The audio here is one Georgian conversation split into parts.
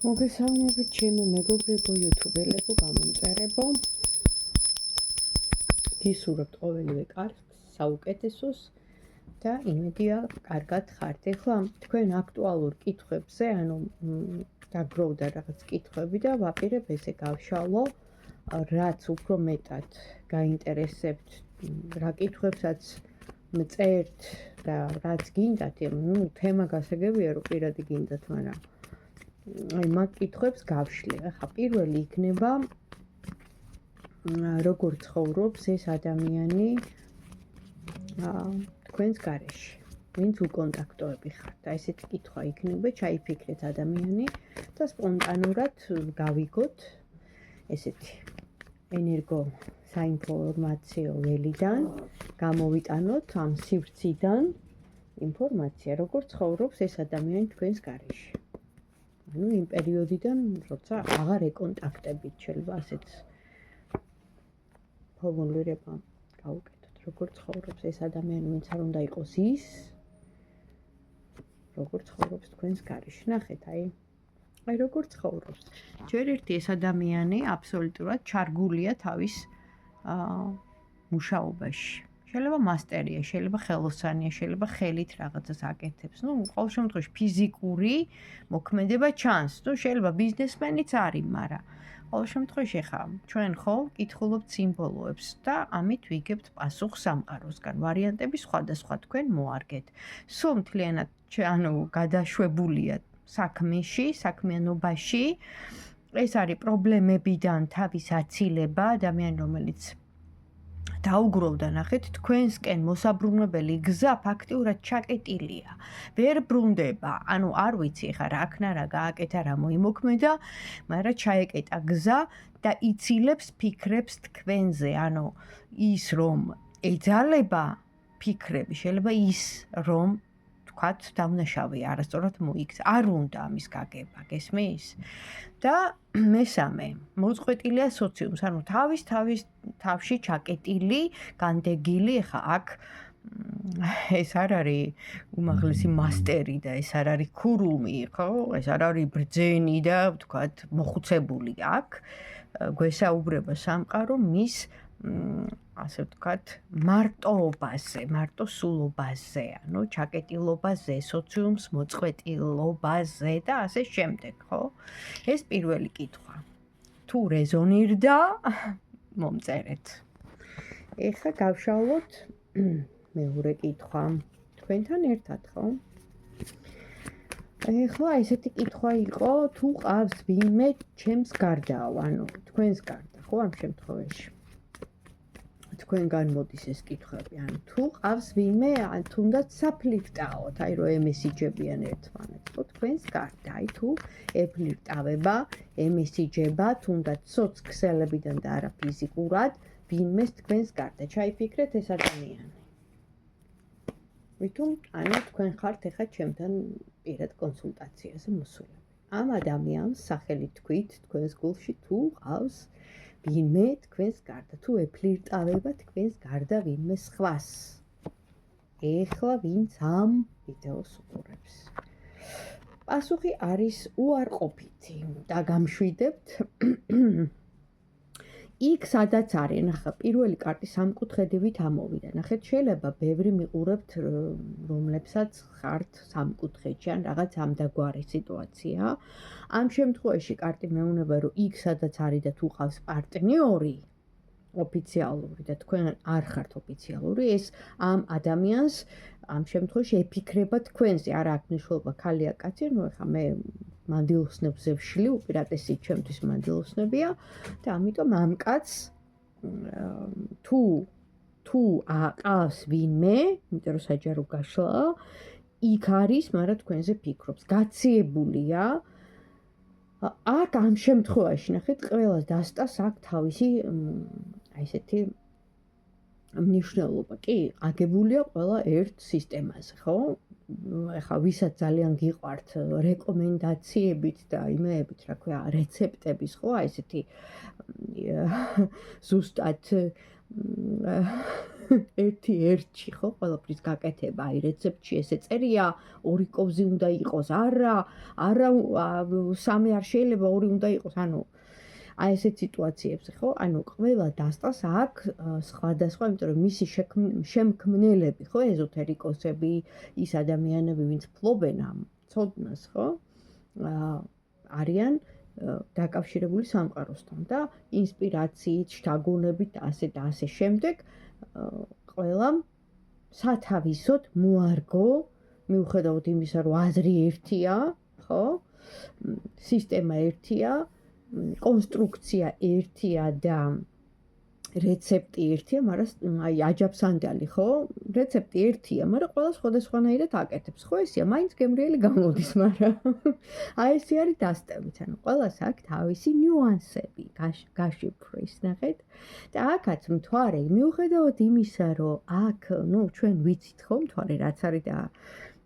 მოგესალმებით ჩემო მეგობრებო YouTube-ელებო, გამომწერებო. გისურვებთ ყოველივე კარგს, საუკეთესოს და იმედია კარგად ხართ. ეხლა თქვენ აქტუალურ კითხვებზე, დაგროვდა რაღაც კითხვები და ვაპირებ ესე გავშალო, რაც უფრო მეტად გაინტერესებთ, რა კითხვებსაც მწერთ და რაც გინდათ, თემა გასაგებია რომ პირადი გინდათ, მაგრამ აი მაგ კითხვებს გავშლი. ახლა პირველი იქნება როგორ ცხოვრობს ეს ადამიანი თქვენს გარეშე, ვინც უკონტაქტოები ხართ. აი ესეთი კითხვა იქნება, ჩაიფიქრეთ ადამიანი და სპონტანურად გავიგოთ ესეთი ენერგო საინფორმაციო ველიდან, გამოვიტანოთ ამ სივრციდან ინფორმაცია, როგორ ცხოვრობს ეს ადამიანი თქვენს გარეშე. იმ პერიოდიდან, როცა აღარ ეკონტაქტებით, შეიძლება ასეთ ფორმულირება გავუკეთოთ, როგორ ცხოვრობს ეს ადამიანი, ვინც არ უნდა იყოს ის, როგორ ცხოვრობს თქვენს გარეშე. ნახეთ, აი როგორ ცხოვრობს. ჯერ ერთი ეს ადამიანი აბსოლუტურად ჩარგულია თავის მუშაობაში. შეიძლება მასტერია, შეიძლება ხელოსანია, შეიძლება ხელით რაღაცას აკეთებს. ყოველ შემთხვევაში ფიზიკური მოქმედება ჩანს. შეიძლება ბიზნესმენიც არის, მაგრამ ყოველ შემთხვევაში ხა ჩვენ ხო კითხულობთ სიმბოლოებს და ამით ვიგებთ პასუხს სამყაროსგან. ვარიანტები სხვადასხვა თქვენ მოარგეთ. სულ მთლიანად გადაშვებულია საქმეში, საქმიანობაში. ეს არის პრობლემებიდან თავის აცილება, ადამიანი რომელიც დაუგროვდა, ნახეთ, თქვენსკენ მოსაბრუნებელი გზა ფაქტიურად ჩაკეტილია. ვერ ბრუნდება, არ ვიცი ხა რა ქნა, რა გააკეთა, რა მოიმოქმედა, მაგრამ ჩაეკეტა გზა და იცილებს ფიქრებს თქვენზე. ის რომ ეძალება ფიქრები, შეიძლება ის რომ თქვათ დამნაშავე არასწორად მოიქცა. არ უნდა ამის გაგება, გესმის? და მესამე, მოწყვეტილია სოციუმს, თავში ჩაკეტილი, განდეგილი, ხა აქ ეს არ არის უმაღლესი მასტერი და ეს არ არის ქურუმი, ხო? ეს არ არის ბრძენი და თქვათ მოხუცებული. აქ გვესაუბრება სამყარო მის ასე ვთქვათ, მარტოობაზე, მარტოსულობაზე, ჩაკეტილობაზე, სოციუმს მოწყვეტილობაზე და ასე შემდეგ, ხო? ეს პირველი კითხვა. თუ რეზონირდა, მომწერეთ. ეხლა გავშალოთ მეორე კითხვა. თქვენთან ერთად, ხო? ეხლა ესეთი კითხვა იყო, თუ ყავს ვინმე ჩემს გარდაო, თქვენს გარდა, ხო, ამ შემთხვევაში. თქვენგან მოდის ეს კითხვები, თუ ყავს ვინმე, თუნდაც საფლირტაოთ, რომ ემესიჯებიან ერთმანეთს, ხო, თქვენს გარდა, თუ ეფლირტავება, ემესიჯება, თუნდაც სოციქსელებიდან და არა ფიზიკურად, ვინმეს თქვენს გარდა. ჩაიფიქრეთ ეს ადამიანი. ვითომ, თქვენ ხართ ეხლა ჩემთან პირად კონსულტაციაზე მოსულები. ამ ადამიანს სახელი თქვით თქვენს გულში, თუ ყავს ვინმე თქვენს გარდა, თუ ეფლირტავება თქვენს გარდა ვინმე სხვას. ეხლა ვინც ამ ვიდეოს უყურებს. პასუხი არის უარყოფითი და გამშვიდებთ იქ სადაც არის. ნახა, პირველი კარტი სამკუთხედივით ამოვიდა. ნახეთ, შეიძლება ბევრი მიყურებთ, რომლებსაც ხართ სამკუთხედში ან რაღაც ამდაგვარი სიტუაცია. ამ შემთხვევაში კარტი მეუბნება, რომ იქ სადაც არის და თუ ყავს პარტნიორი ოფიციალური და თქვენ არ ხართ ოფიციალური, ეს ამ ადამიანს ამ შემთხვევაში ეფიქრება თქვენზე. არ აქვს მნიშვნელობა ქალია კაცი, ეხლა მე მანდილოსნებზე ვშლი, უპირატესით ჩემთვის მანდილოსნებია და ამიტომ ამ კაცს თუ აყავს ვინმე, იმიტომ რომ საჯარო გაშლა, იქ არის, მაგრამ თქვენზე ფიქრობს, გაციებულია. აქ ამ შემთხვევაში, ნახეთ, ყველას დასტას აქ თავისი ესეთი მნიშვნელობა. კი, აგებულია ყველა ერთ სისტემაზე, ხო? ეხლა ვისაც ძალიან გიყვართ რეკომენდაციებით და იმეებით, რა ქვია, რეცეპტების, ხო, ესეთი ზუსტად ერთი ერთში ხო ყველაფრის გაკეთება, აი რეცეპტში ესე წერია, 2 კოვზი უნდა იყოს, არა, სამი არ შეიძლება, 2 უნდა იყოს, ანუ აი ესეთ სიტუაციებზე ხო, ანუ ყველა დასტას აქვს სხვადასხვა, იმიტომ რომ მისი შემქმნელები ხო, ეზოთერიკოსები, ის ადამიანები, ვინც ფლობენ ამ ცოდნას ხო, არიან დაკავშირებული სამყაროსთან და ინსპირაციით, შთაგონებით და ასე შემდეგ ყველამ სათავისოდ მოარგო, მიუხედავად იმისა, რომ აზრი ერთია, ხო? სისტემა ერთია, კონსტრუქცია ერთია და რეცეპტი ერთია, მაგრამ აი აჯაფსანდალი, ხო? რეცეპტი ერთია, მაგრამ ყველა სხვადასხვანაირად აკეთებს. ხო ესია, მაინც გემრიელი გამოდის, მაგრამ აი ესე არის დასტევით, ანუ ყველას აქვს თავისი ნიუანსები, გაშიფვრის, ნახეთ? და აქაც მთვარე, მიუხედავად იმისა, რომ აქ, ჩვენ ვიცით, ხო, მთვარე რაც არის და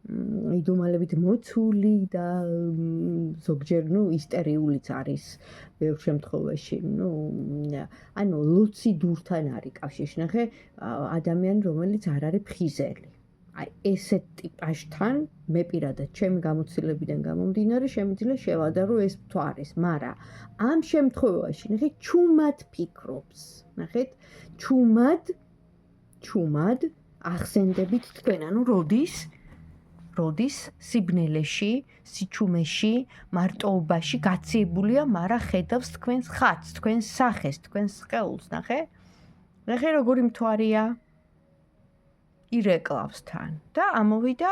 იდუმალებით მოცული და ზოგჯერ, ისტერიულიც არის ბევრ შემთხვევაში, ანუ ლუციდურთან არის კავშირში, ნახე, ადამიანი, რომელიც არ არის ფხიზელი. აი, ესეთ ტიპაჟთან მე პირადად ჩემი გამოცდილებიდან გამომდინარე, შემიძლია შევადარო ეს მთვარის, მაგრამ ამ შემთხვევაში, ნახე, ჩუმად ფიქრობს, ნახეთ, ჩუმად ახსენდებით თქვენ, ანუ როდის სიბნელეში, სიჩუმეში, მარტოობაში გაციებულია, მაგრამ ხედავს თქვენს ხატს, თქვენს სახეს, თქვენს სხეულს, ნახე? ნახე როგორი მთვარია? ირეკლავს თან და ამოვიდა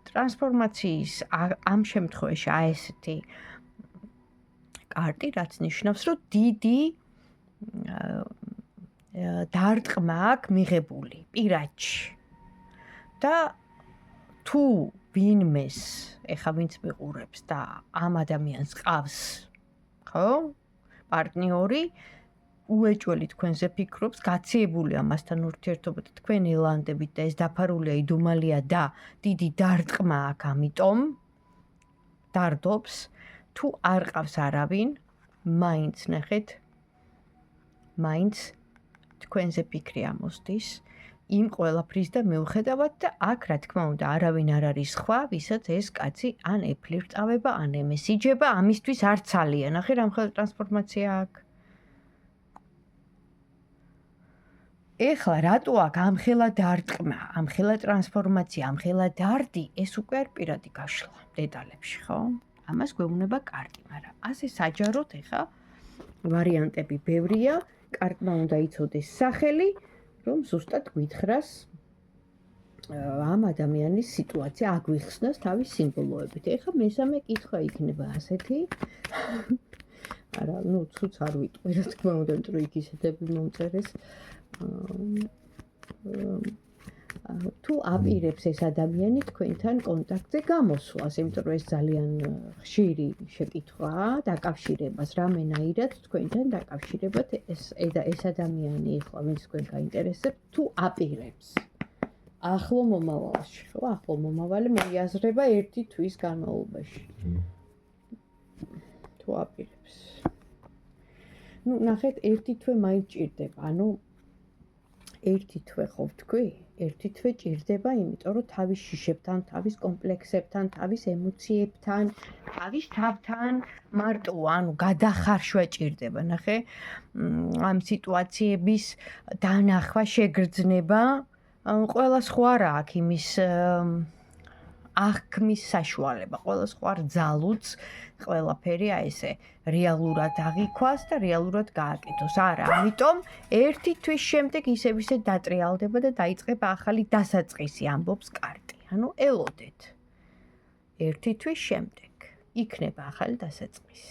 ტრანსფორმაციის ამ შემთხვევაში აი ესეთი კარტი, რაც ნიშნავს, რომ დიდი დარტყმა აქვს მიღებული პირადში. და თუ ვინმეს, ეხა ვინც მიყურებს და ამ ადამიანს ყავს, ხო? პარტნიორი, უეჭველი თქვენზე ფიქრობს, გაციებულია მასთან ურთიერთობა და თქვენ ელანდებით და ეს დაფარულია იდუმალია და დიდი დარტყმა აქვს, ამიტომ დარდობს, თუ არ ყავს არავინ, მაინც ნახეთ, მაინც თქვენზე ფიქრი ამოსდის. იმ ყველაფრის და მიუხედავად და აქ რა თქმა უნდა არავინ არ არის სხვა, ვისაც ეს კაცი ან ეფლირტავება, ან ემესიჯება, ამისთვის არ ცალია. ნახე რამხელა ტრანსფორმაცია აქვს. ეხლა რატო აქვს ამხელა დარტყმა, ამხელა ტრანსფორმაცია, ამხელა დარდი, ეს უკვე არ პირადი გაშლა დეტალებში, ხო? ამას გვეუბნება კარტი, მაგრამ ასე საჯაროდ ეხა ვარიანტები ბევრია, კარტმა უნდა იცოდეს სახელი, რომ ზუსტად გითხრას ამ ადამიანის სიტუაცია, აგვიხსნას თავის სიმბოლოებით. ეხლა მესამე კითხვა იქნება ასეთი. არა, ცუც არ ვიტყვი, რა თქმა უნდა, რომ იქ ისეთები მომწერეს. თუ აპირებს ეს ადამიანი თქვენთან კონტაქტზე გამოსვლას, იმიტომ რომ ეს ძალიან ხშირი შეკითხვაა, დაკავშირებას რამენაირად თქვენთან დაკავშირებათ ეს ადამიანი, ეხლა ვინც თქვენ გაინტერესებთ, თუ აპირებს. ახლო მომავალში, ხო, ახლო მომავალი მოიაზრება 1 თვის განმავლობაში. თუ აპირებს. ნახეთ, 1 თვე მაინც ჭირდება, ანუ 1 თვე ხო ვთქვი? 1 თვე ჭირდება, იმიტომ რომ თავის შიშებთან, თავის კომპლექსებთან, თავის ემოციებთან, თავის თავთან მარტო, ანუ გადახარშვა ჭირდება, ნახე, ამ სიტუაციების დანახვა, შეგრძნება, ყველა სხვა რა აქვს იმის აღქმის საშუალება, ყველა სხვა რძალუც, ყველაფერი აი ესე რეალურად აღიქვას და რეალურად გააკეთოს. არა, ამიტომ 1 თვის შემდეგ ისე დატრიალდება და დაიწყება ახალი დასაწყისი, ამბობს კარტი. ანუ ელოდეთ. 1 თვის შემდეგ იქნება ახალი დასაწყისი.